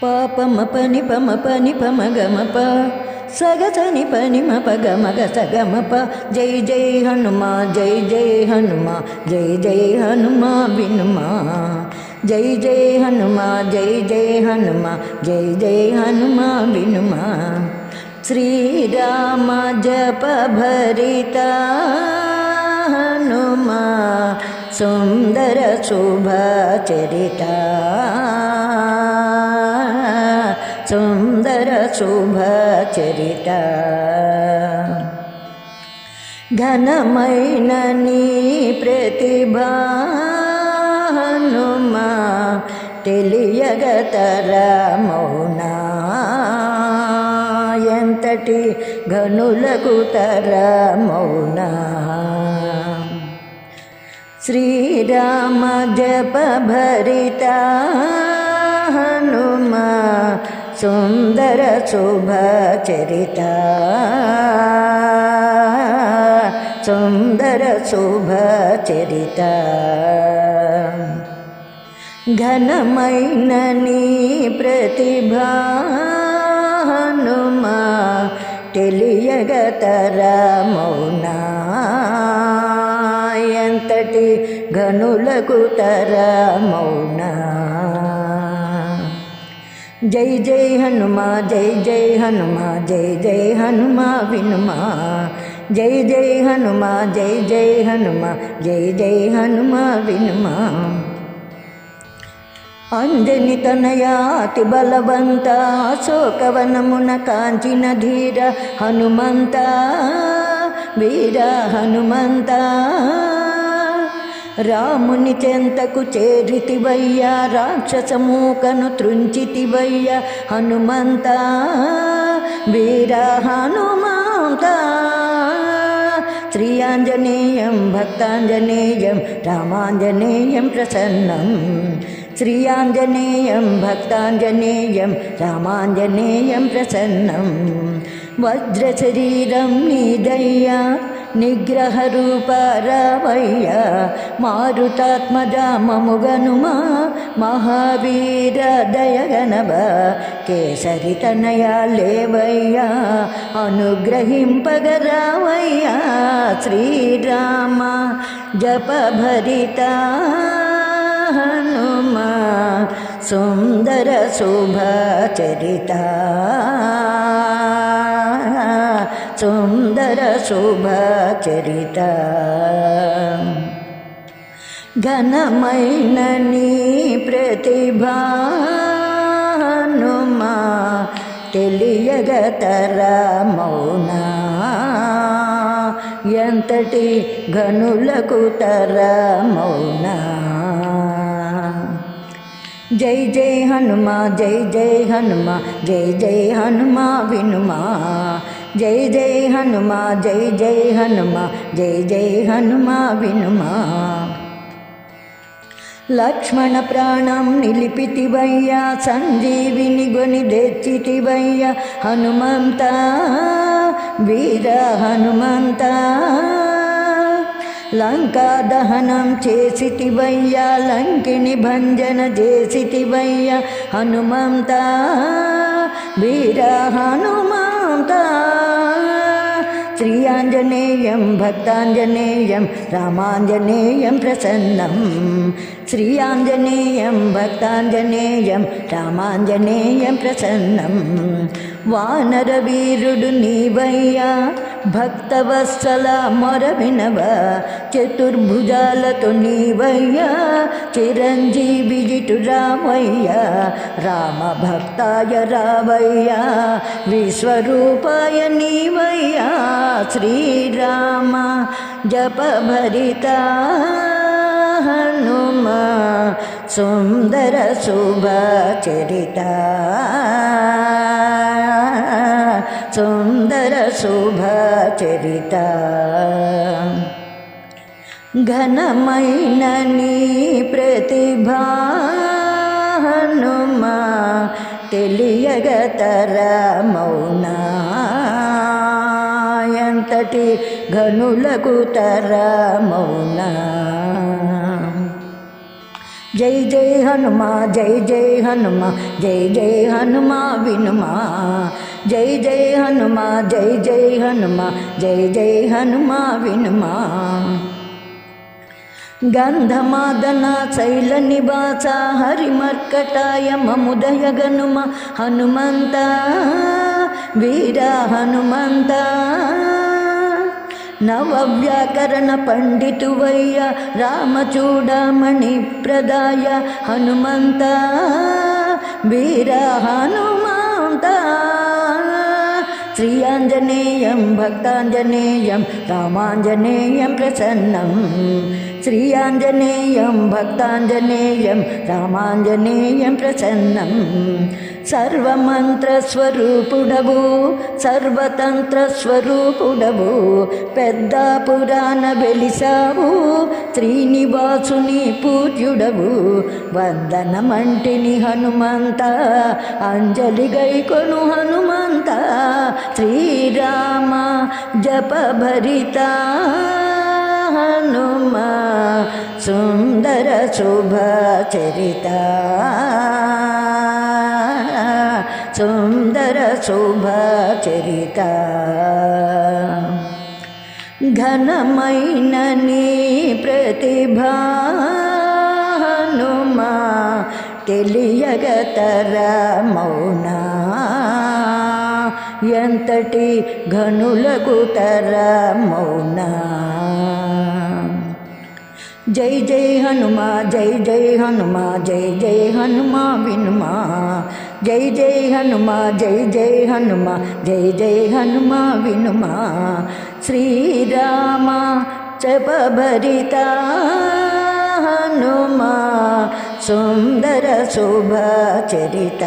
పాపమ పని పమ గమ ప సగసని పని మప గమగ సగమ ప. జై జై హనుమా జై జై హనుమా జై జై హనుమా వినుమా. జై జై హనుమా జై జై హనుమా జై జై హనుమా వినుమా. శ్రీరామ జప భరిత హనుమా సుందర శుభ చరిత సుందర శుభ చరిత. ఘనమైన నీ ప్రతిభా హనుమా తెలియగతర మౌనా. ఎంతటి ఘనులకు తర మౌనా. శ్రీరామ జప భరిత హనుమా సుందర శుభ చరిత సుందర శుభ చరిత. ఘనమైన నీ ప్రతిభా హనుమా తెలియగతర మౌనా. ఎంతటి ఘనులకు తర మౌనా. జై జై హనుమా జై జై హనుమా జై జై హనుమా వినుమా. జై జై హనుమా జై జై హనుమా జై జై హనుమా వినుమా. అంజని తనయాతి బలవంత శోకవనమున కాంచిన ధీర హనుమంత వీర హనుమంత. రాముని చెంతకు చేరితివయ్యా రాక్షసమూకను త్రుంచితివయ్యా హనుమంత వీర హనుమంత. శ్రీయాంజనేయం భక్తాంజనేయం రామాంజనేయం ప్రసన్నం. శ్రీయాంజనేయం భక్తాంజనేయం రామాంజనేయం ప్రసన్నం. వజ్రశరీరం నీదయ్యా నిగ్రహ రూప రావయ్యా. మారుతాత్మజ మముగనుమా మహావీర దయగనవ. కేసరి తనయా లేవయ్యా అనుగ్రహింపగరావయ్యా. శ్రీరామ జప భరిత హనుమా సుందర శుభ చరిత సుందర శుభ చరిత. ఘనమైన నీ ప్రతిభా హనుమా తెలియగతర మౌనా. ఎంతటి ఘనులకు తర మౌనా. జై జై హనుమా జై జై హనుమా జై జై హనుమా వినుమా. జై జై హనుమా జై జై హనుమా జై జై హనుమా వినుమా. లక్ష్మణ ప్రాణం నిలిపితివయ్యా సంజీవిని గొని తెచ్చితివయ్యా హనుమంత వీర హనుమంత. లంకా దహనం చేసితివయ్యా లంకిని భంజన చేసితివయ్యా హనుమంత వీర హనుమంత. శ్రీయాంజనేయం భక్తాంజనేయం రామాంజనేయం ప్రసన్నం. శ్రీయాంజనేయం భక్తాంజనేయం రామాంజనేయం ప్రసన్నం. వానర వీరుడు నీవయ్యా భక్తవత్సల మొర వినవ. చతుర్భుజాలతో నీవయ్యా చిరంజీవి జిటు రావయ్యా. రామ భక్తాయ రావయ్యా విశ్వరూపాయ నీవయ్యా. శ్రీరామ జప భరిత హనుమా సుందర శుభ చరిత సుందర శుభ చరిత. ఘనమైన నీ ప్రతిభా హనుమా తెలియగతర మౌనా. ఎంతటి ఘనులకు తర మౌనా. జై జై హనుమా జై జై హనుమా జై జై హనుమా వినుమా జై జై హనుమా జై జై హనుమా జై జై హనుమా వినుమా గంధమాదన శైల నివాస హరిమర్కటాయ మముదయ గనుమ హనుమంత వీర హనుమంత నవవ్యాకరణ పండితువయ్య రామచూడమణి ప్రదాయ హనుమంత వీర హనుమంత శ్రీయాంజనేయం భక్తాంజనేయం రామాంజనేయం ప్రసన్నం శ్రీయాంజనేయం భక్తాంజనేయం రామాంజనేయం ప్రసన్నం సర్వమంత్రస్వరూపుడవు సర్వతంత్రస్వరూపుడవు పెద్ద పురాణ వెలిసావు శ్రీనివాసుని పూజ్యుడవు వందనమంటిని హనుమంత అంజలి గైకొను హనుమంత శ్రీరామ జపభరిత హనుమ సుందర శుభ చరిత సుందర శుభ చరిత ఘనమైన నీ ప్రతిభా హనుమా తెలియగతర మౌనా ఎంతటి ఘనులకు తర మౌనా జై జై హనుమా జై జై హనుమా జై జై హనుమా వినుమా జై జై హనుమా జై జై హనుమా జై జై హనుమా వినుమా శ్రీరామ జపభరిత హనుమా సుందర శుభ చరిత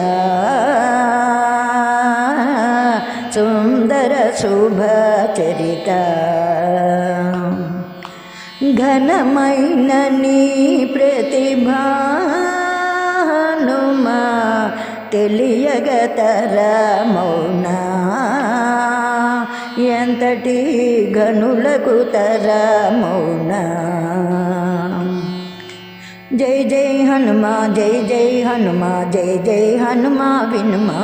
సుందర శుభ చరిత ఘనమైన నీ ప్రతిభా హనుమా తెలియగతర మౌనా ఎంతటి ఘనులకు తర మౌనా జై జై హనుమా జై జై హనుమా జై జై హనుమా వినుమా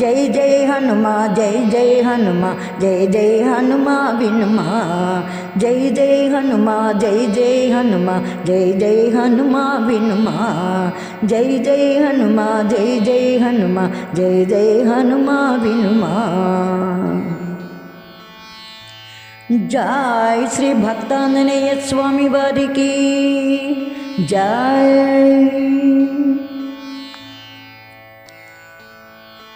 జై జై హనుమా జై జై హనుమా జై జై హనుమా వినుమా జై జై హనుమా జై జై హనుమా జై జై హనుమా వినుమా జై జై హనుమా జై జై హనుమా జై జై హనుమా వినుమా జై శ్రీ భక్తాంజనేయ స్వామి వారికి జై.